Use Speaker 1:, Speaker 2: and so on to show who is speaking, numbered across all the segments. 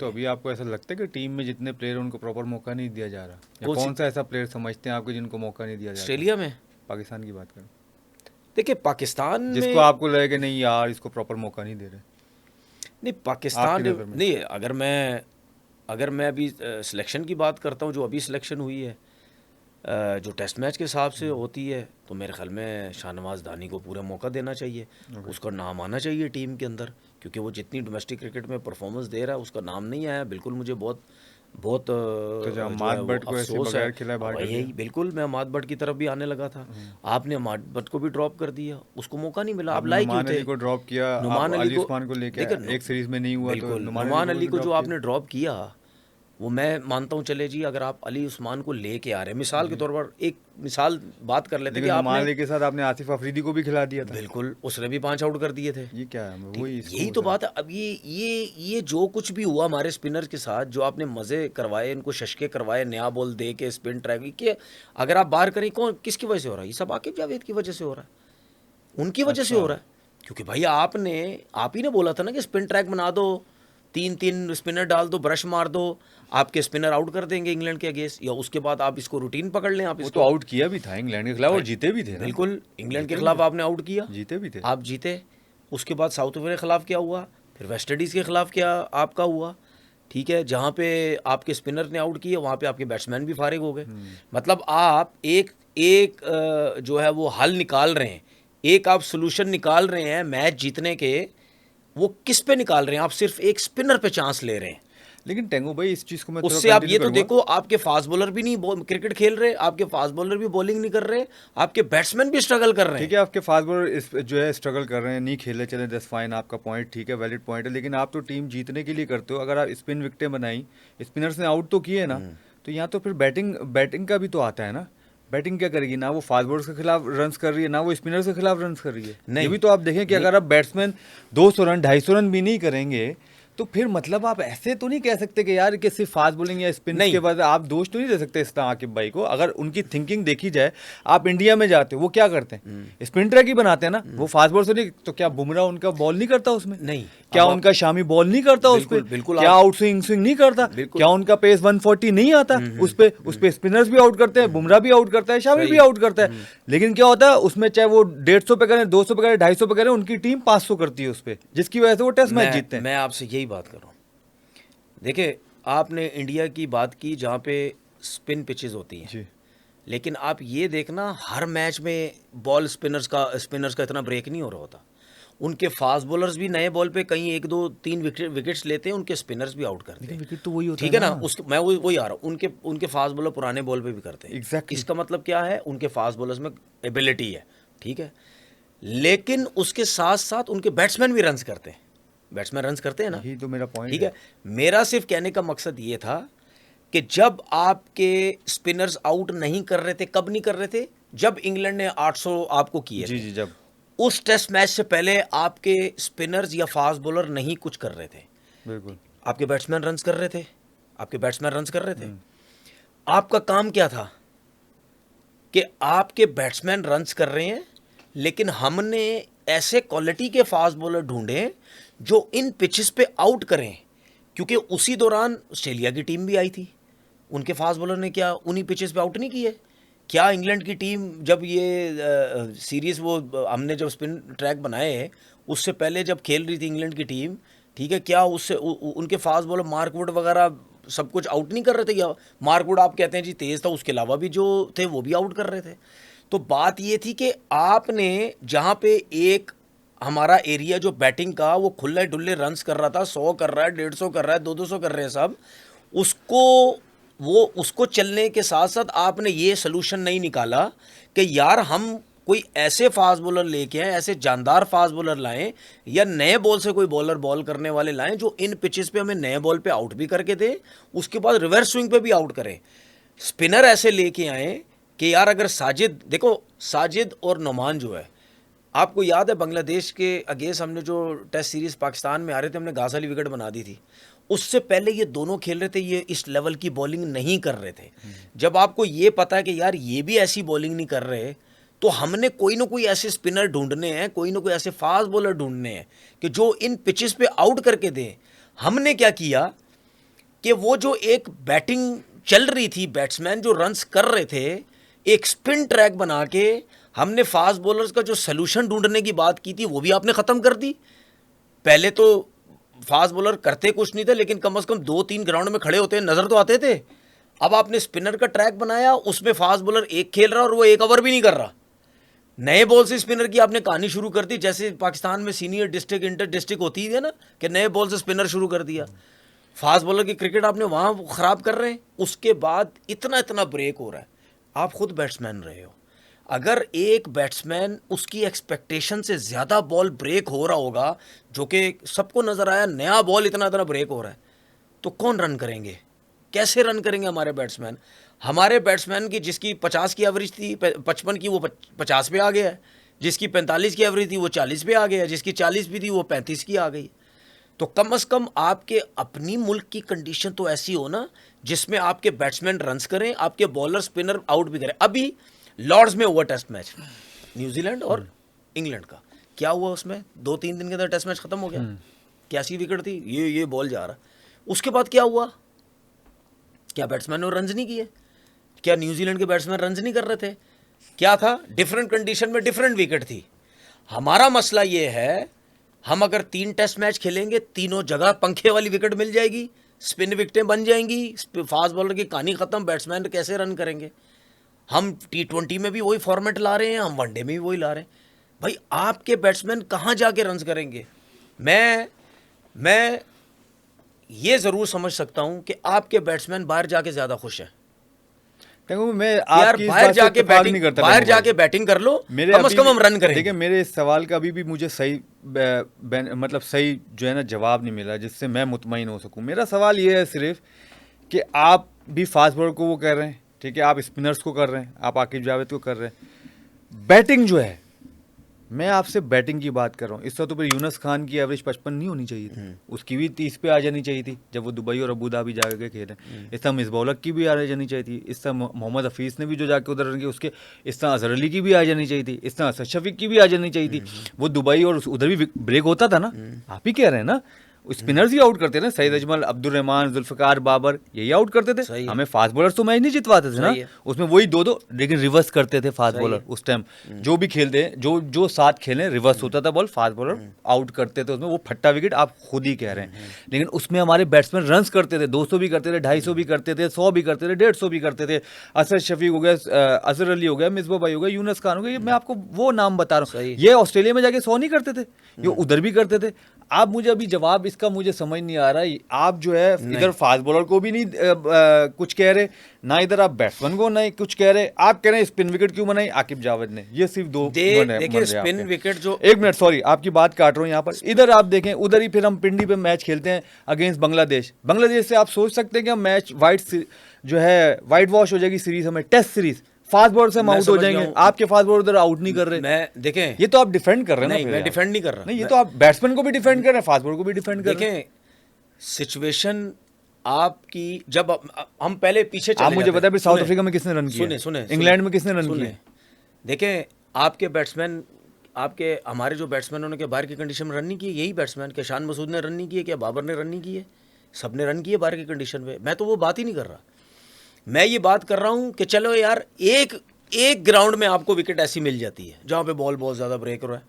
Speaker 1: तो अभी आपको ऐसा लगता है कि टीम में जितने प्लेयर उनको प्रॉपर मौका नहीं दिया जा रहा, या
Speaker 2: कौन
Speaker 1: कौन सा ऐसा प्लेयर समझते हैं आपको जिनको मौका नहीं दिया जा रहा?
Speaker 2: ऑस्ट्रेलिया में?
Speaker 1: पाकिस्तान की बात करें,
Speaker 2: देखिए पाकिस्तान
Speaker 1: जिसको
Speaker 2: में,
Speaker 1: आपको लगे कि नहीं यार इसको प्रॉपर मौका नहीं दे रहे
Speaker 2: नहीं
Speaker 1: आपकी
Speaker 2: पाकिस्तान
Speaker 1: नज़र में?
Speaker 2: नहीं, अगर मैं अभी सिलेक्शन की बात करता हूँ, जो अभी सिलेक्शन हुई है जो टेस्ट मैच के हिसाब से होती है, तो मेरे ख्याल में शाहनवाज दानी को पूरा मौका देना चाहिए, उसका नाम आना चाहिए टीम के अंदर, क्योंकि वो जितनी डोमेस्टिक क्रिकेट में परफॉर्मेंस दे रहा है उसका नाम नहीं आया। बिल्कुल मुझे बहुत बहुत
Speaker 1: तो
Speaker 2: जो
Speaker 1: अमाद
Speaker 2: है वो
Speaker 1: भट्ट को ऐसे
Speaker 2: अफसोस है।
Speaker 1: बगैर खिलाए बाहर कर
Speaker 2: यही
Speaker 1: दिया।
Speaker 2: बिल्कुल, मैं अमाद भट्ट की तरफ भी आने लगा था, आपने अमाद भट्ट को भी ड्रॉप कर दिया, उसको मौका नहीं मिला। आप
Speaker 1: आपने
Speaker 2: लाए क्यों
Speaker 1: नुमान
Speaker 2: थे?
Speaker 1: अली को ड्रॉप किया, आप
Speaker 2: नुमान अली
Speaker 1: अली
Speaker 2: को
Speaker 1: उस्मान को लेके
Speaker 2: देखिए,
Speaker 1: एक सीरीज में नहीं हुआ तो
Speaker 2: बिल्कुल
Speaker 1: नुमान
Speaker 2: नुमान
Speaker 1: अली
Speaker 2: अली को
Speaker 1: भी
Speaker 2: जो
Speaker 1: ड्रॉप
Speaker 2: आपने ड्रॉप किया, वो मैं मानता हूँ, चले जी अगर आप अली उस्मान को लेके आ रहे हैं, मिसाल के तौर पर एक मिसाल बात कर लेते कि
Speaker 1: लेकिन नुमान
Speaker 2: आपने,
Speaker 1: अली के साथ आपने आसिफ अफरीदी को भी खिला दिया था।
Speaker 2: बिल्कुल उसने भी 5 आउट कर दिए थे।
Speaker 1: ये क्या है,
Speaker 2: ठीक,
Speaker 1: वही
Speaker 2: यही तो बात है। अब ये जो कुछ भी हुआ हमारे स्पिनर के साथ, जो आपने मज़े करवाए, इनको शशके करवाए, नया बॉल दे के स्पिन ट्रैक के, अगर आप बाहर करें कौन किसकी वजह से हो रहा है? ये सब आकिब जावेद की वजह से हो रहा है, उनकी वजह से हो रहा है। क्योंकि भाई आप ही ने बोला था ना कि स्पिन ट्रैक बना दो, 3-3 स्पिनर डाल दो, ब्रश मार दो, आपके स्पिनर आउट कर देंगे इंग्लैंड के अगेंस्ट, या उसके बाद आप इसको रूटीन पकड़ लें। आप
Speaker 1: वो
Speaker 2: इसको
Speaker 1: तो आउट किया भी था इंग्लैंड के खिलाफ और जीते भी थे ना।
Speaker 2: बिल्कुल, इंग्लैंड के खिलाफ आपने आउट किया,
Speaker 1: जीते भी थे,
Speaker 2: आप जीते। उसके बाद साउथ अफ्रीका के खिलाफ क्या हुआ, फिर वेस्ट इंडीज़ के खिलाफ क्या आपका हुआ, ठीक है, जहाँ पे आपके स्पिनर ने आउट किया वहाँ पे आपके बैट्समैन भी फारिग हो गए। मतलब आप एक एक जो है वो हल निकाल रहे हैं, एक आप सोल्यूशन निकाल रहे हैं मैच जीतने के, वो किस पे निकाल रहे हैं? आप सिर्फ एक स्पिनर पे चांस ले रहे हैं।
Speaker 1: लेकिन टेंगो भाई इस चीज को मैं थोड़ा
Speaker 2: उससे आप ये
Speaker 1: कंटिन्यू
Speaker 2: तो
Speaker 1: करूंगा।
Speaker 2: देखो, आपके फास्ट बॉलर भी नहीं क्रिकेट खेल रहे, आपके फास्ट बॉलर भी बॉलिंग नहीं कर रहे, आपके बैट्समैन भी स्ट्रगल कर रहे हैं।
Speaker 1: ठीक है, आपके फास्ट बॉलर जो है स्ट्रगल कर रहे हैं, नहीं खेले चले, दैट्स फाइन, आपका पॉइंट ठीक है, वैलिड पॉइंट है, लेकिन आप तो टीम जीतने के लिए करते हो। अगर आप स्पिन विकेटें बनाई, स्पिनर्स ने आउट तो किए ना, तो यहाँ तो फिर बैटिंग का भी तो आता है ना। बैटिंग क्या करेगी? ना वो फास्ट बॉलर्स के खिलाफ रन्स कर रही है, ना वो स्पिनर्स के खिलाफ रन्स कर रही है।
Speaker 2: नहीं,
Speaker 1: ये भी तो आप देखें कि अगर आप बैट्समैन 200 रन 250 रन भी नहीं करेंगे, तो फिर मतलब आप ऐसे तो नहीं कह सकते कि यार कि सिर्फ फास्ट बॉलिंग या स्पिन के बाद आप दोष तो नहीं दे सकते इस तरह आकिब भाई को। अगर उनकी थिंकिंग देखी जाए, आप इंडिया में जाते हो, वो क्या करते हैं? स्पिन ट्रैक ही बनाते हैं ना, वो फास्ट बॉल से नहीं। तो क्या बुमराह उनका बॉल नहीं करता उसमें?
Speaker 2: नहीं।
Speaker 1: क्या उनका शामी बॉल नहीं करता उस पे? क्या आउट स्विंग नहीं करता? क्या उनका पेस 140 नहीं आता उस पे स्पिनर्स भी आउट करते हैं, बुमराह भी आउट करता है, शामी भी आउट करता है। लेकिन क्या होता है उसमें, चाहे वो 150 पे करें, 200 पे करें, 250 पे करें, उनकी टीम 500 करती है उस पे, जिसकी वजह से वो टेस्ट मैच जीतते हैं।
Speaker 2: मैं आपसे यही बात कर रहा हूँ। देखिए, आपने इंडिया की बात की जहाँ पे स्पिन पिचेस होती हैं, लेकिन आप ये देखना हर मैच में बॉल स्पिनर्स का इतना ब्रेक नहीं हो रहा होता। उनके फास्ट बॉलर्स भी नए बॉल पे कहीं 1-2-3 विकेट्स लेते हैं, उनके स्पिनर्स भी आउट करते हैं।
Speaker 1: विकेट तो वही होता
Speaker 2: ठीक है ना, मैं वही आ रहा हूँ, उनके फास्ट बॉलर पुराने बॉल पे भी करते हैं।
Speaker 1: Exactly.
Speaker 2: इसका मतलब क्या है? उनके फास्ट बॉलर्स में एबिलिटी है, ठीक है, लेकिन उसके साथ साथ उनके बैट्समैन भी रन्स करते हैं। बैट्समैन रन्स करते हैं ना,
Speaker 1: यही तो मेरा पॉइंट
Speaker 2: ठीक है। मेरा सिर्फ कहने का मकसद ये था कि जब आपके स्पिनर्स आउट नहीं कर रहे थे, कब नहीं कर रहे थे? जब इंग्लैंड ने 800 आपको किए थे,
Speaker 1: जब
Speaker 2: उस टेस्ट मैच से पहले आपके स्पिनर्स या फास्ट बॉलर नहीं कुछ कर रहे थे।
Speaker 1: बिल्कुल,
Speaker 2: आपके बैट्समैन रन्स कर रहे थे, आपके बैट्समैन रन्स कर रहे थे। आपका काम क्या था कि आपके बैट्समैन रन्स कर रहे हैं, लेकिन हमने ऐसे क्वालिटी के फास्ट बॉलर ढूंढे जो इन पिचेस पे आउट करें, क्योंकि उसी दौरान ऑस्ट्रेलिया की टीम भी आई थी, उनके फास्ट बॉलर ने क्या उन्हीं पिचेस पे आउट नहीं किए? क्या इंग्लैंड की टीम जब ये सीरीज़ वो हमने जब स्पिन ट्रैक बनाए, उससे पहले जब खेल रही थी इंग्लैंड की टीम, ठीक है, क्या उससे उनके फास्ट बॉलर मार्कवुड वगैरह सब कुछ आउट नहीं कर रहे थे? या मार्कवुड आप कहते हैं जी तेज़ था, उसके अलावा भी जो थे वो भी आउट कर रहे थे। तो बात ये थी कि आपने जहाँ पे एक हमारा एरिया जो बैटिंग का वो खुले डुल्ले रन्स कर रहा था, 100 कर रहा है, 150 कर रहा है, 200 कर रहे हैं सब, उसको चलने के साथ साथ आपने ये सोल्यूशन नहीं निकाला कि यार हम कोई ऐसे फास्ट बॉलर लेके आए, ऐसे जानदार फास्ट बॉलर लाएं, या नए बॉल से कोई बॉलर बॉल करने वाले लाएं जो इन पिचेस पे हमें नए बॉल पे आउट भी करके दे, उसके बाद रिवर्स स्विंग पे भी आउट करें। स्पिनर ऐसे लेके आए कि यार अगर साजिद और नुमान जो है, आपको याद है बांग्लादेश के अगेंस्ट हमने जो टेस्ट सीरीज पाकिस्तान में आ रहे थे, हमने घास वाली विकेट बना दी थी। उससे पहले ये दोनों खेल रहे थे, ये इस लेवल की बॉलिंग नहीं कर रहे थे। जब आपको ये पता है कि यार ये भी ऐसी बॉलिंग नहीं कर रहे, तो हमने कोई ना कोई ऐसे स्पिनर ढूंढने हैं, कोई ना कोई ऐसे फास्ट बॉलर ढूंढने हैं कि जो इन पिचेस पे आउट करके दें। हमने क्या किया कि वो जो एक बैटिंग चल रही थी, बैट्समैन जो रन्स कर रहे थे, एक स्पिन ट्रैक बना के हमने फास्ट बॉलर्स का जो सोल्यूशन ढूंढने की बात की थी वो भी आपने ख़त्म कर दी। पहले तो फास्ट बॉलर करते कुछ नहीं थे, लेकिन कम से कम 2-3 ग्राउंड में खड़े होते नज़र तो आते थे। अब आपने स्पिनर का ट्रैक बनाया, उसमें फास्ट बॉलर एक खेल रहा और वो एक ओवर भी नहीं कर रहा। नए बॉल से स्पिनर की आपने कहानी शुरू कर दी, जैसे पाकिस्तान में सीनियर डिस्ट्रिक्ट इंटर डिस्ट्रिक्ट होती है ना, कि नए बॉल से स्पिनर शुरू कर दिया। फास्ट बॉलर की क्रिकेट आपने वहाँ ख़राब कर रहे हैं। उसके बाद इतना इतना ब्रेक हो रहा है। आप खुद बैट्समैन रहे हो, अगर एक बैट्समैन उसकी एक्सपेक्टेशन से ज़्यादा बॉल ब्रेक हो रहा होगा, जो कि सबको नज़र आया नया बॉल इतना इतना ब्रेक हो रहा है, तो कौन रन करेंगे, कैसे रन करेंगे हमारे बैट्समैन? हमारे बैट्समैन की जिसकी 50 की एवरेज थी, 55 की, वो 50 पे आ गया है। जिसकी 45 की एवरेज थी वो 40 पे आ गया है। जिसकी 40 भी थी वो 35 की आ गई। तो कम से कम आपके अपनी मुल्क की कंडीशन तो ऐसी हो ना, जिसमें आपके बैट्समैन रन्स करें, आपके बॉलर स्पिनर आउट भी करें। अभी लॉर्ड्स में हुआ टेस्ट मैच न्यूजीलैंड और इंग्लैंड का, क्या हुआ उसमें? 2-3 दिन के अंदर टेस्ट मैच खत्म हो गया। 81 विकेट थी, ये बॉल जा रहा। उसके बाद क्या हुआ? क्या बैट्समैन ने रन्स नहीं किए? क्या न्यूजीलैंड के बैट्समैन रन्स नहीं कर रहे थे? क्या था? डिफरेंट कंडीशन में डिफरेंट विकेट थी। हमारा मसला ये है, हम अगर 3 टेस्ट मैच खेलेंगे, तीनों जगह पंखे वाली विकेट मिल जाएगी, स्पिन विकेटें बन जाएंगी, फास्ट बॉलर की कहानी खत्म, बैट्समैन कैसे रन करेंगे? हम T20 में भी वही फॉर्मेट ला रहे हैं, हम वनडे में भी वही ला रहे हैं। भाई आपके बैट्समैन कहाँ जाके रन्स करेंगे? मैं ये ज़रूर समझ सकता हूँ कि आपके बैट्समैन बाहर जाके ज़्यादा खुश हैं।
Speaker 1: मैं
Speaker 2: यार
Speaker 1: आपकी इस
Speaker 2: बाहर
Speaker 1: बात से
Speaker 2: जाके
Speaker 1: इत्तेफाक
Speaker 2: बैटिंग,
Speaker 1: नहीं करता।
Speaker 2: बाहर जाके बैटिंग कर लो, कम से कम हम रन करेंगे।
Speaker 1: देखिए मेरे इस सवाल का अभी भी मुझे सही मतलब सही जो है ना जवाब नहीं मिला जिससे मैं मुतमईन हो सकूं। मेरा सवाल ये है सिर्फ कि आप भी फास्ट बॉलर को वो कर रहे हैं, ठीक है, आप स्पिनर्स को कर रहे हैं, आप आकिब जावेद को कर रहे हैं। बैटिंग जो है, मैं आपसे बैटिंग की बात कर रहा हूँ। इस तरह तो फिर यूनुस खान की एवरेज 55 नहीं होनी चाहिए थी, उसकी भी 30 पे आ जानी चाहिए थी जब वो दुबई और अबू धाबी जाके खेले। इस तरह मिसबा की भी आ जानी चाहिए थी। इस तरह मोहम्मद हफीज़ ने भी जो जाके उधर रन किए उसके, इस तरह अजहर अली की भी आ जानी चाहिए थी, इस तरह असद शफीक की भी आ जानी चाहिए थी। वो दुबई और उधर भी ब्रेक होता था ना। आप ही कह रहे हैं ना, स्पिनर्स ही आउट करते थे ना, सईद अजमल, अब्दुल रहमान, जुल्फकार, बाबर, यही आउट करते थे। हमें फास्ट बॉलर्स तो मैच नहीं जितवाते थे ना, उसमें वही 2-2, लेकिन रिवर्स करते थे फास्ट बॉलर उस टाइम। जो भी खेलते हैं, जो साथ खेलें, रिवर्स होता था बॉल, फास्ट बॉलर आउट करते थे उसमें। वो फट्टा विकेट आप खुद ही कह रहे हैं, लेकिन उसमें हमारे बैट्समैन रन्स करते थे, 200 भी करते थे, 250 भी करते थे, 100 भी करते थे, 150 भी करते थे। असद शफीक हो गया, अजहर अली हो गया, मिसबा भाई हो गया, यूनुस खान हो गया, मैं आपको वो नाम बता रहा हूँ। ये ऑस्ट्रेलिया में जाके 100 नहीं करते थे, ये उधर भी करते थे। आप मुझे अभी जवाब इसका मुझे समझ नहीं आ रहा है। आप जो है इधर फास्ट बॉलर को भी नहीं कुछ कह रहे, ना इधर आप बैट्समैन को नहीं कुछ कह रहे। आप कह रहे हैं स्पिन विकेट क्यों बनाई आकिब जावेद ने? ये सिर्फ
Speaker 2: देखिए स्पिन विकेट जो,
Speaker 1: एक मिनट सॉरी आपकी बात काट रहा हूँ यहाँ पर। इधर आप देखें, उधर ही फिर हम पिंडी पे मैच खेलते हैं अगेंस्ट बांग्लादेश। बांग्लादेश से आप सोच सकते हैं कि हम मैच वाइट वॉश हो जाएगी सीरीज, हमें टेस्ट सीरीज फास्ट बॉलर से हम आउट हो जाएंगे। आपके फास्ट बॉलर उधर आउट नहीं कर रहे।
Speaker 2: मैं देखें,
Speaker 1: ये तो आप डिफेंड कर रहे हैं
Speaker 2: ना। मैं डिफेंड नहीं कर रहा।
Speaker 1: नहीं, ये तो आप बैट्समैन को भी डिफेंड कर रहे हैं, फास्ट बॉलर को भी डिफेंड कर रहे हैं।
Speaker 2: देखें सिचुएशन आपकी, जब हम पहले पीछे चले,
Speaker 1: आप मुझे बताएं साउथ अफ्रीका में किसने रन किए, इंग्लैंड में किसने रन किए?
Speaker 2: देखें आपके बैट्समैन, हमारे जो बैट्समैन उन्होंने बाहर की कंडीशन में रन नहीं किए। यही बैट्समैन, क्या शान मसूद ने रन नहीं किए, क्या बाबर ने रन नहीं किए? सबने रन किए बाहर की कंडीशन में। मैं तो वो बात ही नहीं कर रहा। मैं ये बात कर रहा हूँ कि चलो यार एक ग्राउंड में आपको विकेट ऐसी मिल जाती है जहाँ पे बॉल बहुत ज़्यादा ब्रेक हो रहा है,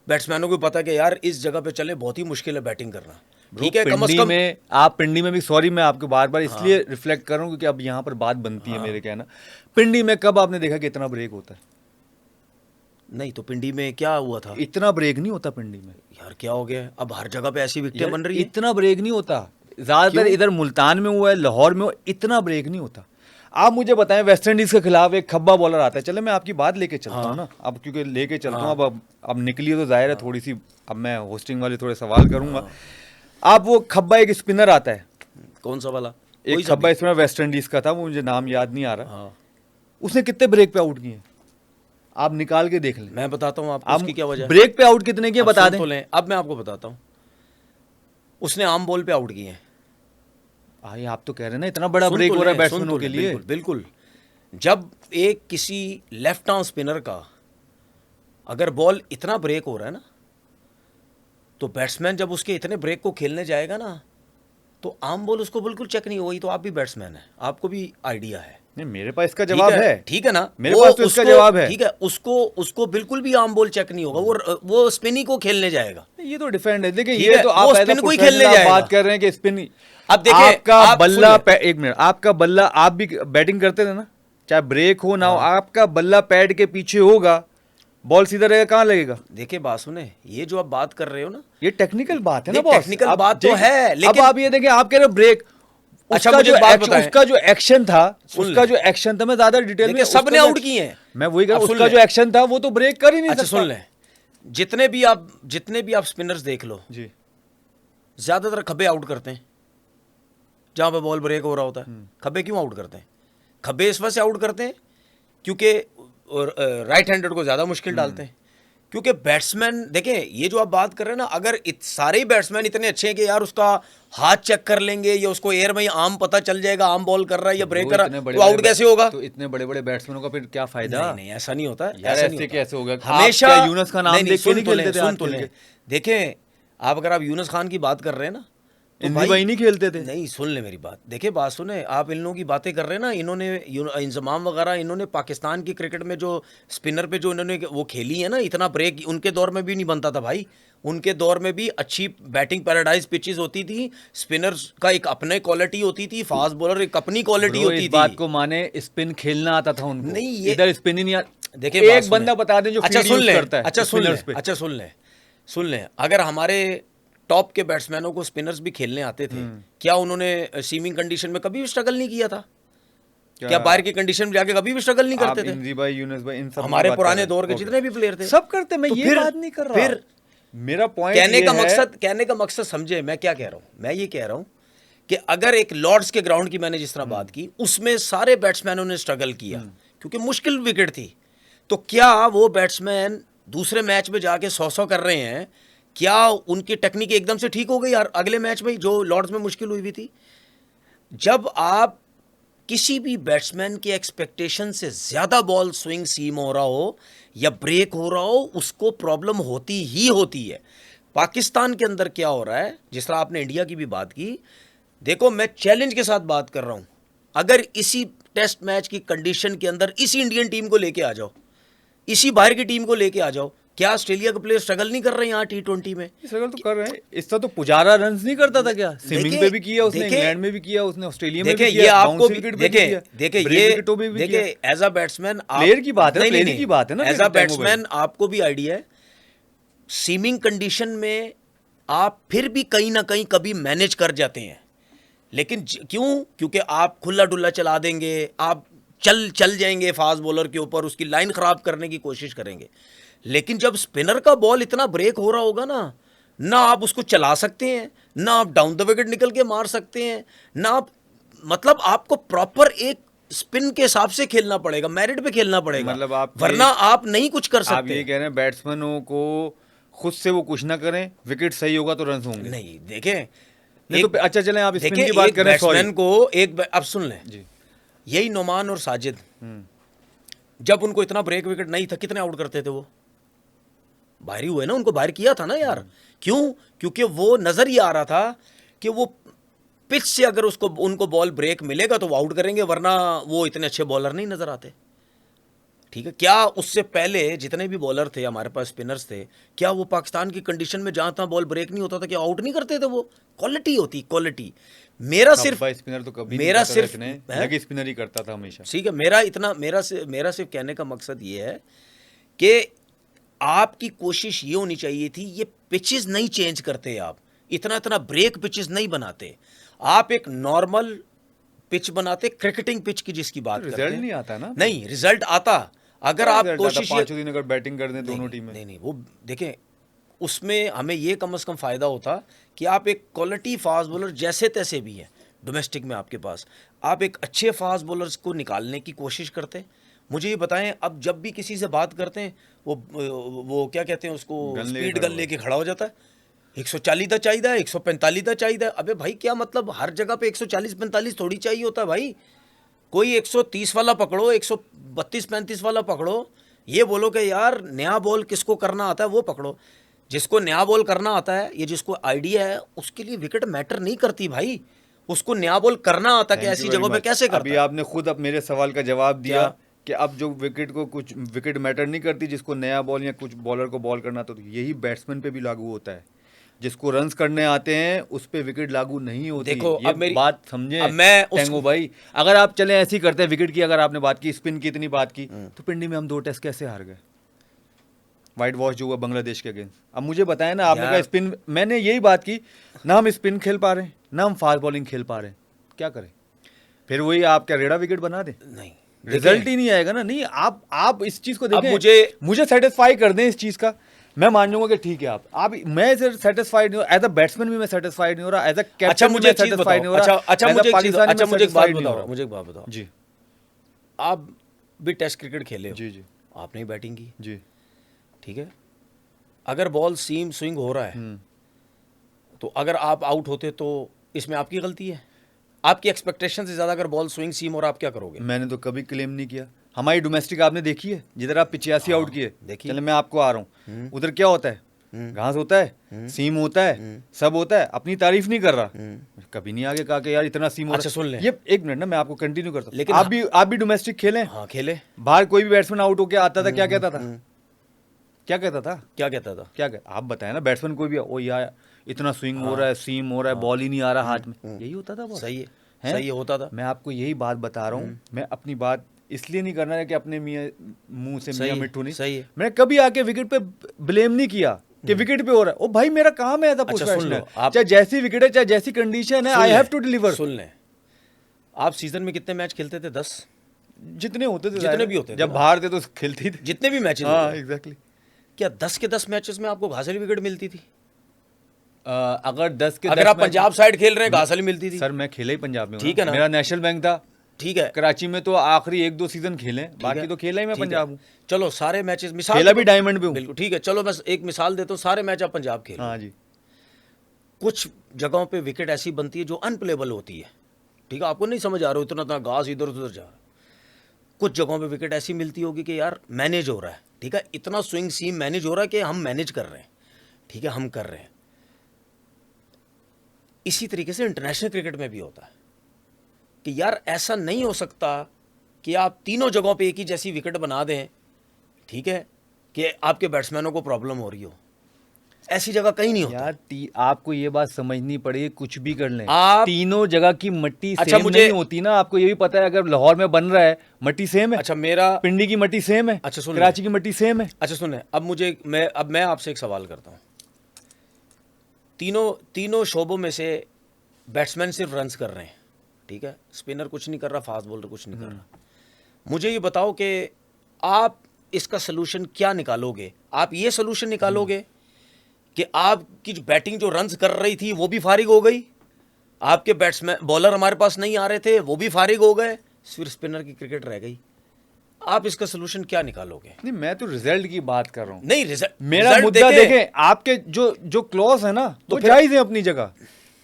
Speaker 2: बैट्समैनों को पता है कि यार इस जगह पे चले बहुत ही मुश्किल है बैटिंग करना, ठीक है। कम से कम
Speaker 1: आप पिंडी में भी, सॉरी मैं आपको बार बार इसलिए रिफ्लेक्ट कर रहा हूँ क्योंकि अब यहाँ पर बात बनती है मेरे कहना। पिंडी में कब आपने देखा कि इतना ब्रेक होता है?
Speaker 2: नहीं तो पिंडी में क्या हुआ था?
Speaker 1: इतना ब्रेक नहीं होता पिंडी में यार।
Speaker 2: क्या हो गया? अब हर जगह पे ऐसी विकेटें बन रही है।
Speaker 1: इतना ब्रेक नहीं होता। ज्यादातर इधर मुल्तान में हुआ है, लाहौर में हुआ, इतना ब्रेक नहीं होता। आप मुझे बताएं वेस्ट इंडीज के खिलाफ एक खब्बा बॉलर आता है, चले मैं आपकी बात लेके चलता हूँ ना, अब क्योंकि लेके चलता हूँ, अब निकली तो जाहिर है थोड़ी सी, अब मैं होस्टिंग वाले थोड़े सवाल करूंगा। आप वो खब्बा, एक स्पिनर आता है,
Speaker 2: कौन सा वाला?
Speaker 1: एक खब्बा स्पिनर वेस्ट इंडीज का था, वो मुझे नाम याद नहीं आ रहा। उसने कितने ब्रेक पे आउट किए आप निकाल के देख लें।
Speaker 2: मैं बताता हूँ आपको उसकी क्या वजह।
Speaker 1: ब्रेक पे आउट कितने किए बता दें
Speaker 2: तो लें। अब मैं आपको बताता हूँ, उसने आम बॉल पे आउट किए हैं।
Speaker 1: आप तो कह रहे हैं ना इतना बड़ा ब्रेक हो रहा है बैट्समैनों के लिए।
Speaker 2: बिल्कुल। जब एक किसी लेफ्ट आर्म स्पिनर का अगर बॉल इतना ब्रेक हो रहा है ना, तो बैट्समैन जब उसके इतने ब्रेक को खेलने जाएगा ना, तो आम बॉल उसको बिल्कुल चेक नहीं होगी, तो आप भी बैट्समैन है, आपको भी आइडिया है।
Speaker 1: नहीं, मेरे पास इसका जवाब है।
Speaker 2: ठीक है ना,
Speaker 1: मेरे पास तो इसका जवाब है।
Speaker 2: ठीक है, उसको बिल्कुल भी आम बॉल चेक नहीं होगा, वो स्पिनी को खेलने जाएगा।
Speaker 1: ये तो डिफरेंट है। देखिए,
Speaker 2: ठीक
Speaker 1: ये
Speaker 2: है,
Speaker 1: तो
Speaker 2: वो
Speaker 1: आप
Speaker 2: स्पिन को ही खेलने जाएगा।
Speaker 1: बात कर रहे हैं कि स्पिन।
Speaker 2: अब देखिए,
Speaker 1: आपका
Speaker 2: आप
Speaker 1: बल्ला
Speaker 2: सुन
Speaker 1: एक मिनट, आपका बल्ला, आप भी बैटिंग करते थे ना, चाहे ब्रेक हो ना हो, आपका बल्ला पैड के पीछे होगा, बॉल सीधा रहेगा, कहाँ लगेगा?
Speaker 2: देखिए बात सुने, ये जो आप बात कर रहे हो ना,
Speaker 1: ये टेक्निकल बात है ना
Speaker 2: ये
Speaker 1: बॉस।
Speaker 2: टेक्निकल बात तो है,
Speaker 1: अब
Speaker 2: लेकिन
Speaker 1: आप ये देखिए, आप कह रहे हो ब्रेक।
Speaker 2: अच्छा,
Speaker 1: उसका
Speaker 2: मुझे
Speaker 1: जो
Speaker 2: बात
Speaker 1: एक्शन,
Speaker 2: बताएं।
Speaker 1: उसका जो एक्शन था,
Speaker 2: सुन
Speaker 1: उसका
Speaker 2: ले।
Speaker 1: जो एक्शन था, मैं ज्यादा डिटेल में,
Speaker 2: देखिए सबने
Speaker 1: उसका
Speaker 2: आउट
Speaker 1: जो-
Speaker 2: किए हैं।
Speaker 1: मैं वही कह रहा
Speaker 2: अब
Speaker 1: हूं,
Speaker 2: सुन
Speaker 1: उसका
Speaker 2: ले।
Speaker 1: जो एक्शन था वो तो ब्रेक कर ही नहीं
Speaker 2: अच्छा
Speaker 1: सकता।
Speaker 2: सुन ले, जितने भी आप स्पिनर्स देख लो,
Speaker 1: जी,
Speaker 2: ज्यादातर खब्बे आउट करते हैं जहां पे बॉल ब्रेक हो रहा होता है। खब्बे क्यों आउट करते हैं? खब्बे इस वजह से आउट करते हैं क्योंकि राइट हैंडेड को ज्यादा मुश्किल डालते हैं। क्योंकि बैट्समैन, देखें ये जो आप बात कर रहे हैं ना, अगर सारे ही बैट्समैन इतने अच्छे हैं कि यार उसका हाथ चेक कर लेंगे या उसको एयर में आम पता चल जाएगा, आम बॉल कर रहा है या ब्रेक कर रहा है, तो आउट कैसे होगा?
Speaker 1: तो इतने बड़े बड़े बैट्समैनों का फिर क्या फायदा?
Speaker 2: नहीं नहीं, ऐसा नहीं होता है।
Speaker 1: यार
Speaker 2: ऐसा
Speaker 1: ऐसे
Speaker 2: नहीं होता।
Speaker 1: कैसे होगा?
Speaker 2: हमेशा
Speaker 1: आप क्या यूनुस का नाम
Speaker 2: नहीं,
Speaker 1: देख के
Speaker 2: सुन
Speaker 1: नहीं
Speaker 2: तो लें,
Speaker 1: खेलते थे
Speaker 2: सुन
Speaker 1: आज
Speaker 2: तो
Speaker 1: खेल
Speaker 2: लें।
Speaker 1: के?
Speaker 2: देखें, अगर आप यूनुस खान की बात कर रहे हैं ना, तो
Speaker 1: इंदी भाई नहीं खेलते थे?
Speaker 2: नहीं, सुन ले मेरी बात। देखिए बात सुने, आप इन लोगों की बातें कर रहे हैं ना, इन्होंने इंजमाम वगैरह, इन्होंने पाकिस्तान की क्रिकेट में जो स्पिनर पे जो इन्होंने वो खेली है ना, इतना ब्रेक उनके दौर में भी नहीं बनता था भाई। उनके दौर में भी अच्छी बैटिंग पैराडाइज पिचेस होती थी, स्पिनर्स का एक अपने क्वालिटी होती थी, फास्ट बॉलर एक अपनी क्वालिटी होती थी।
Speaker 1: इस बात को माने, स्पिन खेलना आता था उनको।
Speaker 2: नहीं, ये
Speaker 1: इधर स्पिन ही नहीं आता।
Speaker 2: देखिए
Speaker 1: एक बंदा बता दें जो
Speaker 2: अच्छा
Speaker 1: फील्ड
Speaker 2: सुन
Speaker 1: यूज
Speaker 2: ले,
Speaker 1: करता है।
Speaker 2: अच्छा सुन ले,
Speaker 1: spinners पे।
Speaker 2: अच्छा सुन ले, अगर हमारे टॉप के बैट्समैनों को स्पिनर्स भी खेलने आते थे, क्या उन्होंने सीमिंग कंडीशन में कभी भी स्ट्रगल नहीं किया था? क्या बाहर की कंडीशन में जाके कभी भी स्ट्रगल नहीं करते थे?
Speaker 1: इंदी भाई, यूनुस भाई, इन सब
Speaker 2: हमारे पुराने दौर के जितने भी प्लेयर थे
Speaker 1: सब करते। मैं
Speaker 2: तो
Speaker 1: ये
Speaker 2: फिर-
Speaker 1: बात नहीं कर रहा।
Speaker 2: फिर
Speaker 1: मेरा पॉइंट
Speaker 2: कहने का मकसद समझे मैं क्या कह रहा हूं। मैं ये कह रहा हूं कि अगर एक लॉर्ड्स के ग्राउंड की मैंने जिस तरह बात की, उसमें सारे बैट्समैनों ने स्ट्रगल किया क्योंकि मुश्किल विकेट थी, तो क्या वो बैट्समैन दूसरे मैच में जाके 100 कर रहे हैं? क्या उनकी टेक्निक एकदम से ठीक हो गई यार अगले मैच में जो लॉर्ड्स में मुश्किल हुई भी थी? जब आप किसी भी बैट्समैन के एक्सपेक्टेशन से ज्यादा बॉल स्विंग सीम हो रहा हो या ब्रेक हो रहा हो, उसको प्रॉब्लम होती ही होती है। पाकिस्तान के अंदर क्या हो रहा है, जिस तरह आपने इंडिया की भी बात की, देखो मैं चैलेंज के साथ बात कर रहा हूं, अगर इसी टेस्ट मैच की कंडीशन के अंदर इसी इंडियन टीम को लेके आ जाओ, इसी बाहर की टीम को लेके आ जाओ, क्या ऑस्ट्रेलिया के प्लेयर स्ट्रगल नहीं कर रहे हैं यहाँ T20 में?
Speaker 1: स्ट्रगल तो कर रहे हैं। इसका तो पुजारा रन्स नहीं करता था क्या? स्विमिंग
Speaker 2: देखिए-
Speaker 1: पे भी किया उसने,
Speaker 2: देखिए-
Speaker 1: इंग्लैंड में भी किया उसने, ऑस्ट्रेलिया में भी
Speaker 2: देखिए
Speaker 1: किया,
Speaker 2: ये आपको
Speaker 1: बाउंसी
Speaker 2: भी
Speaker 1: विकेट पे भी किया,
Speaker 2: देखिए
Speaker 1: ब्रेक
Speaker 2: ये
Speaker 1: विकेटों पे भी
Speaker 2: देखिए
Speaker 1: किया।
Speaker 2: एज अ बैट्समैन
Speaker 1: प्लेयर की बात है, प्लेयर की बात है ना,
Speaker 2: एज अ
Speaker 1: टाइम हो
Speaker 2: बैट्समैन आपको भी आइडिया है, सीमिंग कंडीशन में आप फिर भी कहीं ना कहीं कभी मैनेज कर जाते हैं, लेकिन क्यों? क्योंकि आप खुला डुल्ला चला देंगे, आप चल जाएंगे फास्ट बॉलर के ऊपर, उसकी लाइन खराब करने की कोशिश करेंगे। लेकिन जब स्पिनर का बॉल इतना ब्रेक हो रहा होगा ना आप उसको चला सकते हैं, ना आप डाउन द विकेट निकल के मार सकते हैं, ना आप, मतलब आपको प्रॉपर एक स्पिन के हिसाब से खेलना पड़ेगा, मेरिट पे खेलना पड़ेगा,
Speaker 1: मतलब आप
Speaker 2: वरना आप नहीं कुछ कर
Speaker 1: आप
Speaker 2: सकते।
Speaker 1: ये कह रहे हैं बैट्समैनों को खुद से वो कुछ ना करें, विकेट सही होगा तो रन होंगे?
Speaker 2: नहीं देखें,
Speaker 1: नहीं तो अच्छा चलें, आप स्पिन
Speaker 2: देखिए
Speaker 1: की बात
Speaker 2: एक
Speaker 1: करें, सॉरी।
Speaker 2: बैट्समैन को अब सुन लें,
Speaker 1: जी,
Speaker 2: यही नोमान और साजिद जब उनको इतना ब्रेक विकेट नहीं था, कितने आउट करते थे? वो बाहर ही हुए ना, उनको बाहर किया था ना यार। क्यों? क्योंकि वो नजर ही आ रहा था कि वो पिच से अगर उनको बॉल ब्रेक मिलेगा तो वो आउट करेंगे, वरना वो इतने अच्छे बॉलर नहीं नजर आते। ठीक है, क्या उससे पहले जितने भी बॉलर थे हमारे पास, स्पिनर्स थे, क्या वो पाकिस्तान की कंडीशन में जहां तहाँ बॉल ब्रेक नहीं होता था, क्या आउट नहीं करते थे? वो क्वालिटी होती, क्वालिटी। मेरा सिर्फ
Speaker 1: स्पिनर तो कभी
Speaker 2: मेरा
Speaker 1: नहीं
Speaker 2: सिर्फ
Speaker 1: लगी स्पिनर ही करता था हमेशा।
Speaker 2: ठीक है, मेरा सिर्फ कहने का मकसद ये है कि आपकी कोशिश ये होनी चाहिए थी, ये पिचेस नहीं चेंज करते आप, इतना ब्रेक पिचेस नहीं बनाते आप, एक नॉर्मल पिच बनाते, क्रिकेटिंग पिच की जिसकी बात करते हैं।
Speaker 1: रिजल्ट नहीं आता ना?
Speaker 2: नहीं, रिजल्ट आता अगर आप कोशिश,
Speaker 1: 5 दिन अगर बैटिंग कर दें दोनों टीमें।
Speaker 2: नहीं, वो देखें, उसमें हमें ये कम से कम फायदा होता कि आप एक क्वालिटी फास्ट बॉलर जैसे तैसे भी हैं डोमेस्टिक में आपके पास, आप एक अच्छे फास्ट बॉलर्स को निकालने की कोशिश करते। मुझे ये बताएं, अब जब भी किसी से बात करते हैं, वो क्या कहते हैं उसको, स्पीड गन लेके खड़ा हो जाता है, 140 का चाहिए, 145 का चाहिए। अबे भाई क्या मतलब, हर जगह पे 140-45 थोड़ी चाहिए होता है भाई। कोई 130 वाला पकड़ो, 132-35 वाला पकड़ो, ये बोलो कि यार नया बॉल किसको करना आता है वो पकड़ो। जिसको नया बॉल करना आता है, ये जिसको आइडिया है, उसके लिए विकेट मैटर नहीं करती भाई। उसको नया बॉल करना आता कि ऐसी जगहों पे कैसे करता
Speaker 1: अभी
Speaker 2: है।
Speaker 1: आपने खुद अब मेरे सवाल का जवाब दिया
Speaker 2: क्या?
Speaker 1: कि अब जो विकेट को कुछ विकेट मैटर नहीं करती, जिसको नया बॉल या कुछ बॉलर को बॉल करना, तो यही बैट्समैन पे भी लागू होता है। जिसको रन्स करने आते हैं उस पे विकेट लागू नहीं होती।
Speaker 2: देखो,
Speaker 1: ये
Speaker 2: अब मेरी
Speaker 1: बात समझे
Speaker 2: अब मैं
Speaker 1: टेंगो भाई। अगर आप चले ऐसे ही करते हैं विकेट की, अगर आपने बात की स्पिन की, इतनी बात की, तो पिंडी में हम 2 टेस्ट कैसे हार गए? व्हाइट वॉश जो हुआ बांग्लादेश के अगेंस्ट। अब मुझे बताया ना, आपने कहा स्पिन, मैंने यही बात की ना, हम स्पिन खेल पा रहे हैं ना हम फास्ट बॉलिंग खेल पा रहे हैं, क्या करें? फिर वही आप क्या रेडा विकेट बना दें?
Speaker 2: नहीं,
Speaker 1: रिजल्ट ही नहीं आएगा ना। नहीं, आप इस चीज को
Speaker 2: अब
Speaker 1: देखें, मुझे सेटिस्फाई कर दें इस चीज का, मैं मान जाऊंगा कि ठीक है। आप मैं इसे सेटिस्फाइड नहीं हो, एज अ बैट्समैन भी मैं सेटिस्फाइड नहीं हो रहा, एज अ कैप्टन
Speaker 2: अच्छा मुझे
Speaker 1: सेटिस्फाइड नहीं हो रहा।
Speaker 2: अच्छा मुझे एक बात बताओ, मुझे एक बात बताओ
Speaker 1: जी।
Speaker 2: आप भी टेस्ट क्रिकेट खेले हो
Speaker 1: जी जी।
Speaker 2: आपने ही बैटिंग की
Speaker 1: जी।
Speaker 2: ठीक है, अगर बॉल सीम स्विंग हो रहा है तो अगर आप आउट होते तो इसमें आपकी गलती है? आपकी एक्सपेक्टेशन से ज्यादा अगर बॉल स्विंग सीम हो रहा, आप क्या करोगे?
Speaker 1: मैंने तो कभी क्लेम नहीं किया। हमारी डोमेस्टिक आपने देखी है, जिधर आप 85 आउट किए,
Speaker 2: देखिए।
Speaker 1: चले मैं आपको आ रहा हूँ, उधर क्या होता है? घास होता है, सीम होता है, सब होता है। अपनी तारीफ नहीं कर रहा, कभी नहीं आगे कहा कि यार इतना सीम हो
Speaker 2: अच्छा,
Speaker 1: रहा है।
Speaker 2: सुन ले।
Speaker 1: ये एक मिनट ना, मैं आपको कंटिन्यू करता हूँ।
Speaker 2: लेकिन
Speaker 1: आप भी डोमेस्टिक खेले?
Speaker 2: हाँ खेले।
Speaker 1: बाहर कोई भी बैट्समैन आउट होके आता था, क्या कहता था? क्या कहता था?
Speaker 2: क्या कहता था?
Speaker 1: क्या आप बताए ना, बैट्समैन कोई भी, ओ यार इतना स्विंग हो रहा है, सीम हो रहा है, बॉल ही नहीं आ रहा हाथ में, यही होता था बॉस।
Speaker 2: सही है, सही होता था।
Speaker 1: मैं आपको यही बात बता रहा हूँ, मैं अपनी बात इसलिए नहीं करना है कि अपने मुंह से मियां मिट्टू नहीं।
Speaker 2: सही है।
Speaker 1: मैंने कभी आके विकेट पे ब्लेम नहीं किया कि विकेट पे हो रहा है। ओ भाई, मेरा काम है, चाहे जैसी विकेट है, चाहे जैसी कंडीशन है, आई हैव टू डिलीवर।
Speaker 2: सुन ले, आप सीजन में कितने मैच खेलते थे? 10
Speaker 1: जितने होते थे,
Speaker 2: जितने भी होते थे,
Speaker 1: जब बाहर थे तो खेलती थी,
Speaker 2: जितने भी मैचेस।
Speaker 1: हाँ एग्जैक्टली।
Speaker 2: क्या 10 के 10 मैचेस में आपको घास वाली विकेट मिलती थी?
Speaker 1: अगर 10 के
Speaker 2: अगर आप पंजाब साइड खेल रहे हैं, घास वाली मिलती थी।
Speaker 1: सर मैं खेला ही पंजाब में,
Speaker 2: ठीक है ना,
Speaker 1: मेरा नेशनल बैंक था।
Speaker 2: ठीक है,
Speaker 1: कराची में तो आखिरी 1-2 सीजन खेले, बाकी तो खेला ही मैं पंजाब हूँ।
Speaker 2: चलो सारे मैचेस मिसाल
Speaker 1: खेला भी डायमंड पे हूँ।
Speaker 2: बिल्कुल ठीक है, चलो बस एक मिसाल देता हूँ, सारे मैच आप पंजाब खेल।
Speaker 1: हाँ जी।
Speaker 2: कुछ जगहों पे विकेट ऐसी बनती है जो अनप्लेबल होती है, ठीक है, आपको नहीं समझ आ रहा, इतना घास इधर उधर जा रहा है। कुछ जगहों पे विकेट ऐसी मिलती होगी कि यार मैनेज हो रहा है, ठीक है, इतना स्विंग सीम मैनेज हो रहा है कि हम मैनेज कर रहे हैं, ठीक है, हम कर रहे हैं। इसी तरीके से इंटरनेशनल क्रिकेट में भी होता है कि यार ऐसा नहीं हो सकता कि आप तीनों जगहों पे एक ही जैसी विकेट बना दें, ठीक है, कि आपके बैट्समैनों को प्रॉब्लम हो रही हो। ऐसी जगह कहीं नहीं होता
Speaker 1: यार। आपको ये बात समझनी पड़ेगी, कुछ भी कर लें,
Speaker 2: आप
Speaker 1: तीनों जगह की मट्टी
Speaker 2: अच्छा,
Speaker 1: सेम नहीं होती ना। आपको ये भी पता है, अगर लाहौर में बन रहा है मट्टी सेम है,
Speaker 2: अच्छा मेरा
Speaker 1: पिंडी की मट्टी सेम है,
Speaker 2: अच्छा सुन,
Speaker 1: कराची की मट्टी सेम है।
Speaker 2: अच्छा सुन, अब मैं आपसे एक सवाल करता हूँ। तीनों शोबों में से बैट्समैन सिर्फ रन्स कर रहे हैं, ठीक है, स्पिनर कुछ नहीं कर रहा, फास्ट बॉलर कुछ नहीं कर रहा। मुझे ये बताओ कि आप इसका सलूशन क्या निकालोगे? आप ये सलूशन निकालोगे कि आपकी जो बैटिंग जो रन्स कर रही थी वो भी फारिग हो गई, आपके बैट्समैन बॉलर हमारे पास नहीं आ रहे थे वो भी फारिग हो गए, सिर्फ स्पिनर की क्रिकेट रह गई। आप इसका सलूशन क्या निकालोगे?
Speaker 1: नहीं, मैं तो रिजल्ट की बात कर रहा हूँ।
Speaker 2: नहीं, रिजल्ट
Speaker 1: मेरा मुद्दा देखें, आपके जो क्लॉज है ना, तो जायज है अपनी जगह।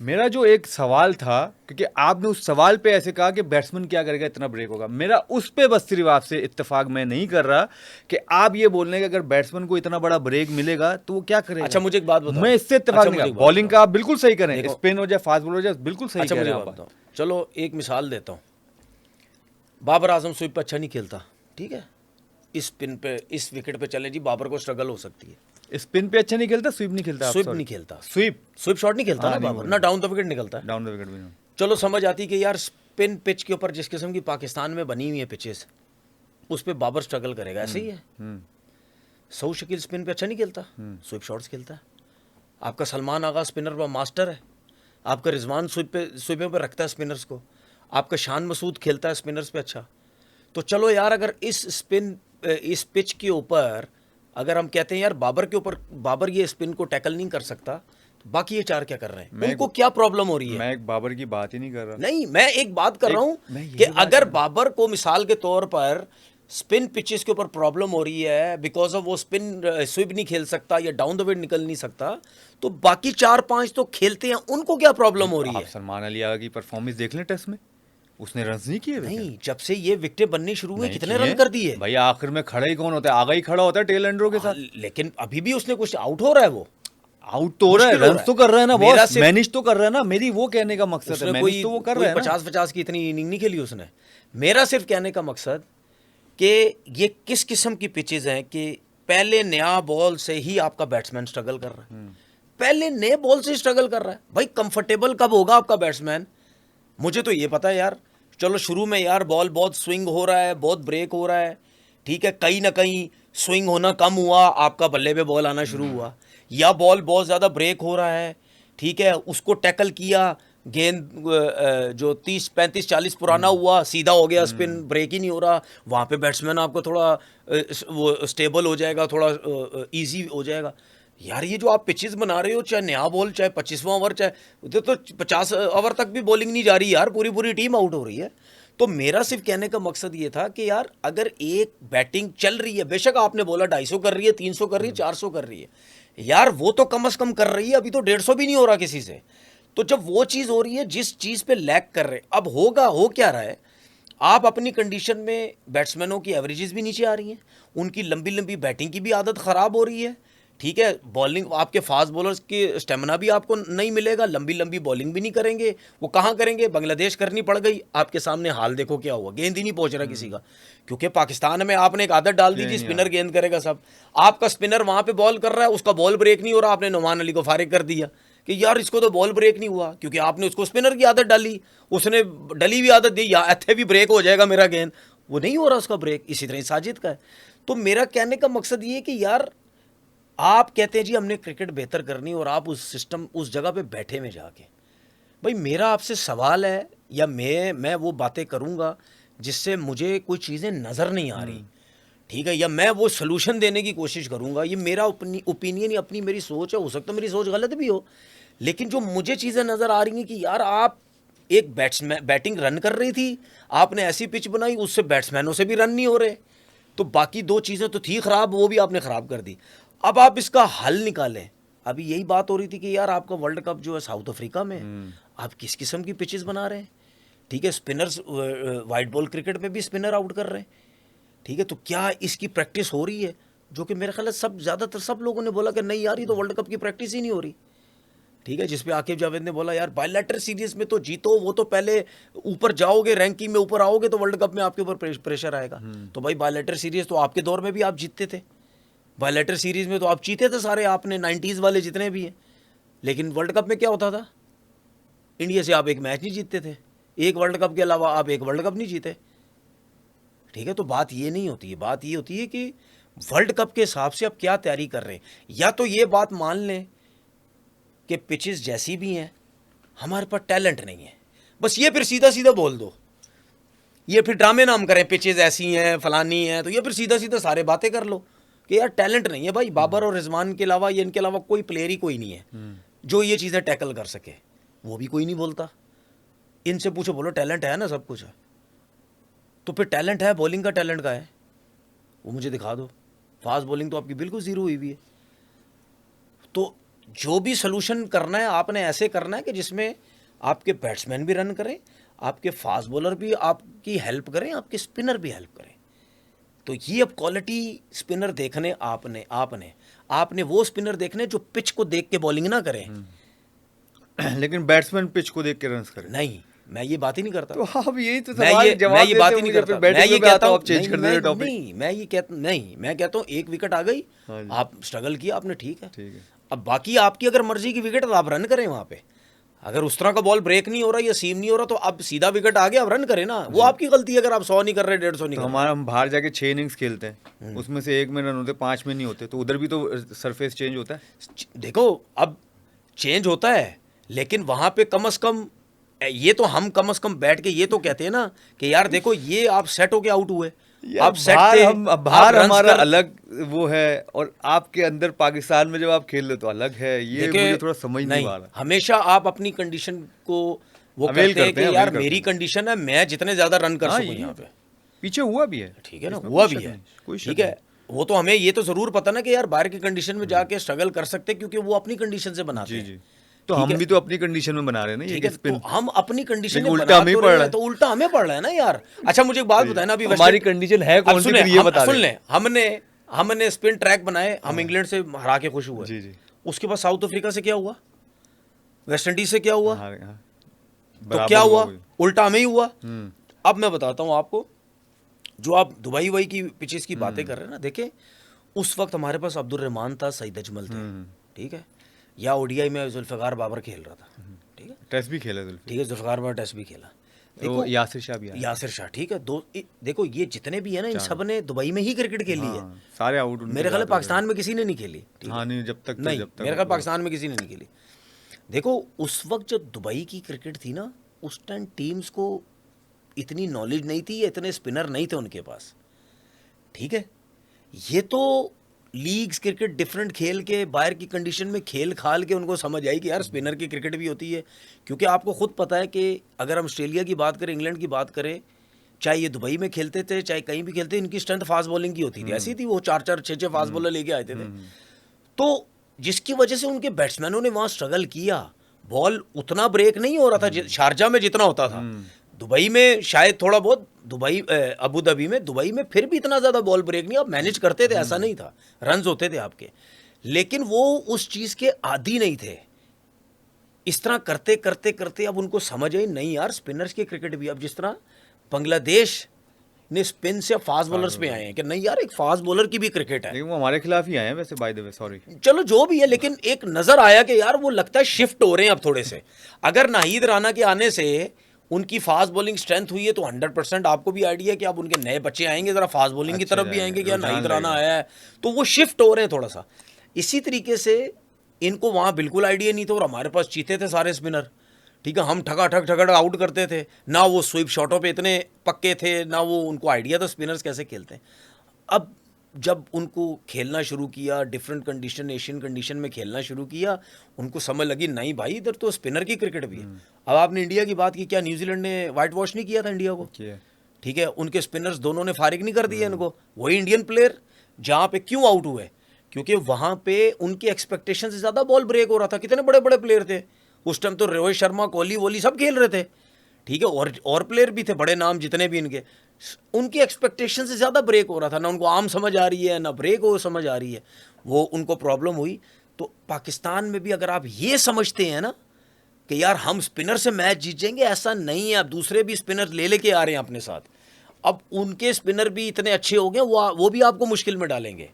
Speaker 1: मेरा जो एक सवाल था, क्योंकि आपने उस सवाल पे ऐसे कहा कि बैट्समैन क्या करेगा, इतना ब्रेक होगा, मेरा उस पे बस सिर्फ आपसे इत्तेफाक मैं नहीं कर रहा कि आप ये बोल रहे हैं कि अगर बैट्समैन को इतना बड़ा ब्रेक मिलेगा तो वो क्या करेगा।
Speaker 2: अच्छा मुझे एक बात बताओ,
Speaker 1: मैं इससे इत्तेफाक नहीं। बॉलिंग का आप बिल्कुल सही करें, स्पिन हो जाए, फास्ट बॉलर हो जाए, बिल्कुल सही कह रहे हैं आप।
Speaker 2: चलो एक मिसाल देता हूँ, बाबर आजम स्विप पे अच्छा नहीं खेलता, ठीक है, इस पिन पे, इस विकेट पे चले जी, बाबर को स्ट्रगल हो सकती है।
Speaker 1: स्पिन पे अच्छा नहीं खेलता, स्वीप नहीं खेलता,
Speaker 2: स्विप नहीं खेलता,
Speaker 1: स्वीप
Speaker 2: शॉट नहीं खेलता ना बाबर, ना डाउन द विकेट निकलता है,
Speaker 1: डाउन द विकेट भी नहीं।
Speaker 2: चलो समझ आती कि यार स्पिन पिच के ऊपर जिस किस्म की पाकिस्तान में बनी हुई है पिचेस, उस पे बाबर स्ट्रगल करेगा, ऐसे ही है। सऊद शकील स्पिन पे अच्छा नहीं खेलता, स्विप शॉट्स खेलता है। आपका सलमान आगा स्पिनर पर मास्टर है, आपका रिजवान स्विप पे रखता है स्पिनर्स को, आपका शान मसूद खेलता है स्पिनर्स पे अच्छा। तो चलो यार, अगर इस पिच के ऊपर अगर हम कहते हैं यार बाबर ये स्पिन को टैकल नहीं कर सकता, तो बाकी ये चार क्या कर रहे हैं, उनको क्या प्रॉब्लम हो रही है?
Speaker 1: मैं एक बाबर की बात ही नहीं कर रहा।
Speaker 2: नहीं, मैं एक बात कर रहा हूं कि अगर बाबर को मिसाल के तौर पर स्पिन पिचेस के ऊपर प्रॉब्लम हो रही है, बिकॉज ऑफ वो स्पिन स्विप नहीं खेल सकता या डाउन द विकेट निकल नहीं सकता, तो बाकी 4-5 तो खेलते हैं, उनको क्या प्रॉब्लम हो रही है?
Speaker 1: सलमान अली आगा की परफॉर्मेंस देख लें टेस्ट में, उसने रन्स नहीं किए।
Speaker 2: नहीं, जब से ये विकेटें बननी शुरू हुई कितने रन कर दिए
Speaker 1: भाई। आखिर में खड़ा ही कौन होता है? आगा ही खड़ा होता है टेल एंडरों के साथ।
Speaker 2: लेकिन अभी भी उसने कुछ आउट हो रहा है वो।
Speaker 1: आउट तो हो रहा है,
Speaker 2: मुश्किल हो
Speaker 1: रन
Speaker 2: रहा
Speaker 1: तो
Speaker 2: है।
Speaker 1: कर रहा है ना
Speaker 2: मेरा
Speaker 1: बॉस,
Speaker 2: सिर्फ-
Speaker 1: मैनेज तो कर रहा है ना, मेरी वो कहने का मकसद है,
Speaker 2: उसने
Speaker 1: मैनेज तो वो कर रहा है ना।
Speaker 2: 50-50 की इतनी इनिंग नहीं खेली उसने। मेरा सिर्फ कहने का मकसद कि ये किस किस्म की पिचेस हैं कि पहले नया बॉल से ही आपका बैट्समैन स्ट्रगल कर रहा है, पहले नए बॉल से स्ट्रगल कर रहा है। भाई कंफर्टेबल कब होगा आपका बैट्समैन? मुझे तो ये पता है यार, चलो शुरू में यार बॉल बहुत स्विंग हो रहा है, बहुत ब्रेक हो रहा है, ठीक है, कहीं ना कहीं स्विंग होना कम हुआ, आपका बल्ले पे बॉल आना शुरू हुआ, या बॉल बहुत ज़्यादा ब्रेक हो रहा है, ठीक है, उसको टैकल किया, गेंद जो 30-35-40 पुराना हुआ, सीधा हो गया, स्पिन ब्रेक ही नहीं हो रहा, वहाँ पे बैट्समैन आपको थोड़ा वो स्टेबल हो जाएगा, थोड़ा इजी हो जाएगा। यार ये जो आप पिचेस बना रहे हो, चाहे नया बॉल, चाहे 25वां ओवर, चाहे उधर तो 50 ओवर तक भी बॉलिंग नहीं जा रही यार, पूरी पूरी टीम आउट हो रही है। तो मेरा सिर्फ कहने का मकसद ये था कि यार अगर एक बैटिंग चल रही है, बेशक आपने बोला 250 कर रही है, 300 कर रही है, 400 कर रही है, यार वो तो कम से कम कर रही है, अभी तो 150 भी नहीं हो रहा किसी से। तो जब वो चीज़ हो रही है जिस चीज़ पे लैग कर रहे, अब हो क्या रहा है, आप अपनी कंडीशन में बैट्समैनों की एवरेजेस भी नीचे आ रही हैं, उनकी लंबी लंबी बैटिंग की भी आदत ख़राब हो रही है, ठीक है, बॉलिंग आपके फास्ट बॉलर्स के स्टेमिना भी आपको नहीं मिलेगा, लंबी लंबी बॉलिंग भी नहीं करेंगे, वो कहाँ करेंगे? बांग्लादेश करनी पड़ गई, आपके सामने हाल देखो क्या हुआ, गेंद ही नहीं पहुंच रहा किसी का, क्योंकि पाकिस्तान में आपने एक आदत डाल दी थी स्पिनर गेंद करेगा सब, आपका स्पिनर वहाँ पे बॉल कर रहा है, उसका बॉल ब्रेक नहीं हो रहा, आपने नुमान अली को फारिग कर दिया कि यार इसको तो बॉल ब्रेक नहीं हुआ, क्योंकि आपने उसको स्पिनर की आदत डाली, उसने डली हुई आदत दी, या ऐथे भी ब्रेक हो जाएगा मेरा गेंद, वो नहीं हो रहा उसका ब्रेक। इसी तरह साजिद का है। तो मेरा कहने का मकसद ये है कि यार आप कहते हैं जी हमने क्रिकेट बेहतर करनी, और आप उस सिस्टम उस जगह पे बैठे में जाके, भाई मेरा आपसे सवाल है, या मैं वो बातें करूँगा जिससे मुझे कोई चीज़ें नज़र नहीं आ रही, ठीक है, या मैं वो सोल्यूशन देने की कोशिश करूँगा, ये मेरा ओपिनियन ही, अपनी मेरी सोच है, हो सकता है मेरी सोच गलत भी हो, लेकिन जो मुझे चीज़ें नज़र आ रही हैं कि यार आप एक बैटिंग रन कर रही थी, आपने ऐसी पिच बनाई, उससे बैट्समैनों से भी रन नहीं हो रहे, तो बाकी दो चीज़ें तो थी ख़राब, वो भी आपने ख़राब कर दी। अब आप इसका हल निकालें। अभी यही बात हो रही थी कि यार आपका वर्ल्ड कप जो है साउथ अफ्रीका में, आप किस किस्म की पिचेस बना रहे हैं, ठीक है, स्पिनर्स वाइट बॉल क्रिकेट में भी स्पिनर आउट कर रहे हैं, ठीक है, तो क्या इसकी प्रैक्टिस हो रही है? जो कि मेरे ख्याल सब ज़्यादातर सब लोगों ने बोला कि नहीं यार ये तो वर्ल्ड कप की प्रैक्टिस ही नहीं हो रही, ठीक है, जिसपे आकिब जावेद ने बोला यार बायलैटरल सीरीज में तो जीतो, वो तो पहले ऊपर जाओगे, रैंकिंग में ऊपर आओगे तो वर्ल्ड कप में आपके ऊपर प्रेशर आएगा। तो भाई बायलैटरल सीरीज तो आपके दौर में भी आप जीतते थे, बायलैटरल सीरीज में तो आप जीते थे सारे, आपने 90s वाले जितने भी हैं, लेकिन वर्ल्ड कप में क्या होता था, इंडिया से आप एक मैच नहीं जीतते थे, एक वर्ल्ड कप के अलावा आप एक वर्ल्ड कप नहीं जीते, ठीक है। तो बात ये नहीं होती है, बात ये होती है कि वर्ल्ड कप के हिसाब से आप क्या तैयारी कर रहे हैं, या तो ये बात मान लें कि पिचेस जैसी भी हैं हमारे पास टैलेंट नहीं है, बस ये फिर सीधा सीधा बोल दो, ये फिर ड्रामे नाम करें पिचेस ऐसी हैं फलानी हैं, तो ये फिर सीधा सीधा सारे बातें कर लो कि यार टैलेंट नहीं है भाई, बाबर और रिजवान के अलावा या इनके अलावा कोई प्लेयर ही कोई नहीं है जो ये चीज़ें टैकल कर सके, वो भी कोई नहीं बोलता। इनसे पूछो, बोलो टैलेंट है ना, सब कुछ है, तो फिर टैलेंट है, बॉलिंग का टैलेंट का है, वो मुझे दिखा दो। फास्ट बॉलिंग तो आपकी बिल्कुल ज़ीरो हुई हुई है। तो जो भी सोल्यूशन करना है आपने ऐसे करना है कि जिसमें आपके बैट्समैन भी रन करें, आपके फास्ट बॉलर भी आपकी हेल्प करें, आपके स्पिनर भी हेल्प करें। तो ये अब क्वालिटी स्पिनर देखने आपने वो स्पिनर देखने जो पिच को देख के बॉलिंग ना करें,
Speaker 1: लेकिन बैट्समैन पिच को देख के रन करे।
Speaker 2: नहीं, मैं ये बात ही नहीं करता।
Speaker 1: तो आप यही तो
Speaker 2: मैं
Speaker 1: सवाल
Speaker 2: ये
Speaker 1: जवाब
Speaker 2: बात ही नहीं
Speaker 1: देते
Speaker 2: करता।
Speaker 1: फिर
Speaker 2: मैं ये कहता हूँ
Speaker 1: आप चेंज कर देते टॉपिक।
Speaker 2: नहीं, मैं कहता हूँ एक विकेट आ गई, आप स्ट्रगल किया आपने, ठीक है, अब बाकी आपकी अगर मर्जी की विकेट, तो आप रन करें वहाँ पे। अगर उस तरह का बॉल ब्रेक नहीं हो रहा या सीम नहीं हो रहा, तो अब सीधा विकेट आ गया, आप रन करें ना, वो आपकी गलती है अगर आप 100 नहीं कर रहे, 150 नहीं कर रहे।
Speaker 1: हम बाहर जाके 6 इनिंग्स खेलते हैं, उसमें से 1 में रन होते, 5 में नहीं होते, तो उधर भी तो सरफेस चेंज होता है।
Speaker 2: देखो अब चेंज होता है, लेकिन वहाँ पे कम से कम ये तो हम कम से कम बैठ के ये तो कहते हैं ना कि यार देखो ये आप सेट होके आउट हुए, आप सेट थे,
Speaker 1: बाहर हमारा अलग वो है, और आपके अंदर पाकिस्तान में जब आप खेल रहे तो अलग है, ये मुझे थोड़ा समझ नहीं आ रहा।
Speaker 2: हमेशा आप अपनी कंडीशन को वो कहते हैं कि यार मेरी कंडीशन है, मैं जितने ज्यादा रन कर सकूं यहाँ पे।
Speaker 1: पीछे हुआ भी है,
Speaker 2: ठीक है ना, हुआ भी है, ठीक है, वो तो हमें ये तो जरूर पता ना कि यार बाहर की कंडीशन में जाके स्ट्रगल कर सकते हैं, क्योंकि वो अपनी कंडीशन से बनाते हैं।
Speaker 1: तो हम भी तो अपनी कंडीशन में बना रहे हैं ना, ये
Speaker 2: तो हम अपनी कंडीशन में
Speaker 1: उल्टा हमें पड़ रहा है,
Speaker 2: तो उल्टा हमें पड़ रहा है ना यार। अच्छा मुझे एक बात बताए ना, अभी
Speaker 1: हमारी कंडीशन है कौन सी, ये बता
Speaker 2: सुन ले, हमने स्पिन ट्रैक बनाए, हम इंग्लैंड से हरा के खुश हुए, उसके बाद साउथ अफ्रीका से क्या हुआ, वेस्ट इंडीज से क्या हुआ,
Speaker 1: हाँ,
Speaker 2: तो
Speaker 1: बराबर
Speaker 2: क्या हुआ,
Speaker 1: वही।
Speaker 2: उल्टा हमें ही हुआ।
Speaker 1: हम्म,
Speaker 2: अब मैं बताता हूँ आपको, जो आप दुबई वही की पिचेस की बातें कर रहे हैं ना, देखें उस वक्त हमारे पास अब्दुल रहमान था, सईद अजमल थे, ठीक है, या ओडीआई में जुल्फ़िकार बाबर खेल रहा था, ठीक है,
Speaker 1: टेस्ट भी खेला जुल्फी,
Speaker 2: ठीक है, जुल्फ़िकार बाबर टेस्ट भी खेला,
Speaker 1: तो
Speaker 2: देखो
Speaker 1: यासिर शाह भी आया।
Speaker 2: यासिर शाह, ठीक है, देखो ये जितने भी है ना, इन सब ने दुबई में ही क्रिकेट खेली है।
Speaker 1: हाँ, सारे आउट उनके
Speaker 2: मेरे ख्याल
Speaker 1: साथ
Speaker 2: है
Speaker 1: हो
Speaker 2: पाकिस्तान में किसी ने नहीं खेली, ठीक
Speaker 1: गए।
Speaker 2: है?
Speaker 1: हाँ नहीं, जब तक तो
Speaker 2: नहीं,
Speaker 1: जब तक
Speaker 2: मेरे ख्याल पाकिस्तान में किसी ने नहीं खेली। देखो उस वक्त जब दुबई की क्रिकेट थी ना, उस टाइम टीम्स को इतनी नॉलेज नहीं थी या इतने स्पिनर नहीं थे उनके पास, ठीक है। ये तो लीग्स क्रिकेट डिफरेंट खेल के बाहर की कंडीशन में खेल खाल के उनको समझ आई कि यार स्पिनर की क्रिकेट भी होती है। क्योंकि आपको खुद पता है कि अगर हम ऑस्ट्रेलिया की बात करें, इंग्लैंड की बात करें, चाहे ये दुबई में खेलते थे चाहे कहीं भी खेलते, इनकी स्ट्रेंथ फास्ट बॉलिंग की होती थी, ऐसी थी, वो 4-4 6-6 फास्ट बॉलर लेके आए थे। तो जिसकी वजह से उनके बैट्समैनों ने वहाँ स्ट्रगल किया, बॉल उतना ब्रेक नहीं हो रहा था शारजा में जितना होता था, दुबई में शायद थोड़ा बहुत, अबू धाबी में, दुबई में फिर भी इतना ज़्यादा बॉल ब्रेक नहीं, आप मैनेज करते थे, ऐसा नहीं था, रन्स होते थे आपके, लेकिन वो उस चीज़ के आदी नहीं थे। इस तरह करते करते करते अब उनको समझ आई नहीं यार, स्पिनर्स की क्रिकेट भी, अब जिस तरह बांग्लादेश ने स्पिन से फास्ट बॉलर्स पे आए हैं कि नहीं यार एक फास्ट बॉलर की भी क्रिकेट है।
Speaker 1: लेकिन वो हमारे खिलाफ ही आए हैं वैसे, बाय द वे, सॉरी।
Speaker 2: चलो जो भी है, लेकिन एक नजर आया कि यार वो लगता है शिफ्ट हो रहे हैं अब थोड़े से। अगर नाहिद राना के आने से उनकी फास्ट बॉलिंग स्ट्रेंथ हुई है तो 100% आपको भी आइडिया है कि अब उनके नए बच्चे आएंगे जरा फास्ट बॉलिंग की
Speaker 1: अच्छे
Speaker 2: तरफ भी आएंगे कि यार
Speaker 1: रुझान
Speaker 2: नाहिद राना
Speaker 1: रहेगा।
Speaker 2: आया है, तो वो शिफ्ट हो रहे हैं थोड़ा सा। इसी तरीके से इनको वहाँ बिल्कुल आइडिया नहीं था, और हमारे पास चीते थे सारे स्पिनर, ठीक है, हम ठगा ठग ठगड़ आउट करते थे ना, वो स्वीप शॉटों पे इतने पक्के थे ना, वो उनको आइडिया था स्पिनर्स कैसे खेलते हैं। अब जब उनको खेलना शुरू किया, डिफरेंट कंडीशन, एशियन कंडीशन में खेलना शुरू किया, उनको समझ लगी नहीं भाई इधर तो स्पिनर की क्रिकेट भी है। अब आपने इंडिया की बात की, क्या न्यूजीलैंड ने वाइट वॉश नहीं किया था इंडिया को, ठीक है, उनके स्पिनर्स दोनों ने फारिग नहीं कर दिया इनको, वही इंडियन प्लेयर जहाँ पे क्यों आउट हुए, क्योंकि वहाँ पे उनकी एक्सपेक्टेशन से ज़्यादा बॉल ब्रेक हो रहा था। कितने बड़े बड़े प्लेयर थे उस टाइम, तो रोहित शर्मा, कोहली वोली सब खेल रहे थे, ठीक है, और प्लेयर भी थे बड़े नाम जितने भी इनके, उनकी एक्सपेक्टेशन से ज़्यादा ब्रेक हो रहा था ना, उनको आम समझ आ रही है ना ब्रेक हो समझ आ रही है, वो उनको प्रॉब्लम हुई। तो पाकिस्तान में भी अगर आप ये समझते हैं ना कि यार हम स्पिनर से मैच जीत जाएंगे, ऐसा नहीं है, आप दूसरे भी स्पिनर ले लेके आ रहे हैं अपने साथ, अब उनके स्पिनर भी इतने अच्छे हो गए, वो भी आपको मुश्किल में डालेंगे।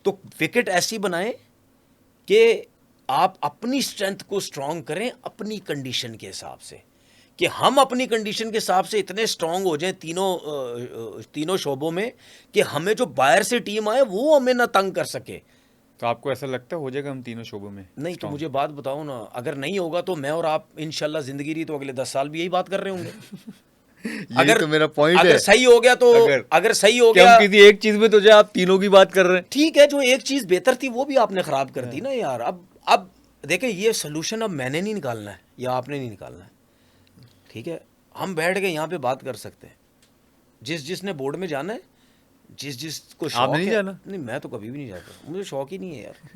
Speaker 2: तो विकेट ऐसी बनाएं कि आप अपनी स्ट्रेंथ को स्ट्रांग करें अपनी कंडीशन के हिसाब से, कि हम अपनी कंडीशन के हिसाब से इतने स्ट्रांग हो जाएं तीनों शोबों में कि हमें जो बाहर से टीम आए वो हमें ना तंग कर सके।
Speaker 1: तो आपको ऐसा लगता है हो जाएगा हम तीनों शोबों में?
Speaker 2: नहीं तो मुझे बात बताओ ना, अगर नहीं होगा तो मैं और आप इंशाल्लाह जिंदगी रही तो अगले 10 साल भी यही बात कर रहे होंगे।
Speaker 1: अगर तो मेरा पॉइंट है,
Speaker 2: अगर सही हो गया तो, अगर सही हो
Speaker 1: क्या
Speaker 2: गया,
Speaker 1: हम किसी एक चीज में तो जो आप तीनों की बात कर रहे हैं,
Speaker 2: ठीक है, जो एक चीज बेहतर थी वो भी आपने खराब कर दी ना यार। अब देखें, ये सोल्यूशन अब मैंने नहीं निकालना है या आपने नहीं निकालना है, ठीक है, हम बैठ के यहाँ पे बात कर सकते हैं, जिसने बोर्ड में जाना है, जिसको शौक
Speaker 1: आपने नहीं
Speaker 2: है।
Speaker 1: जाना?
Speaker 2: नहीं, मैं तो कभी भी नहीं जाता, मुझे शौक ही नहीं है यार।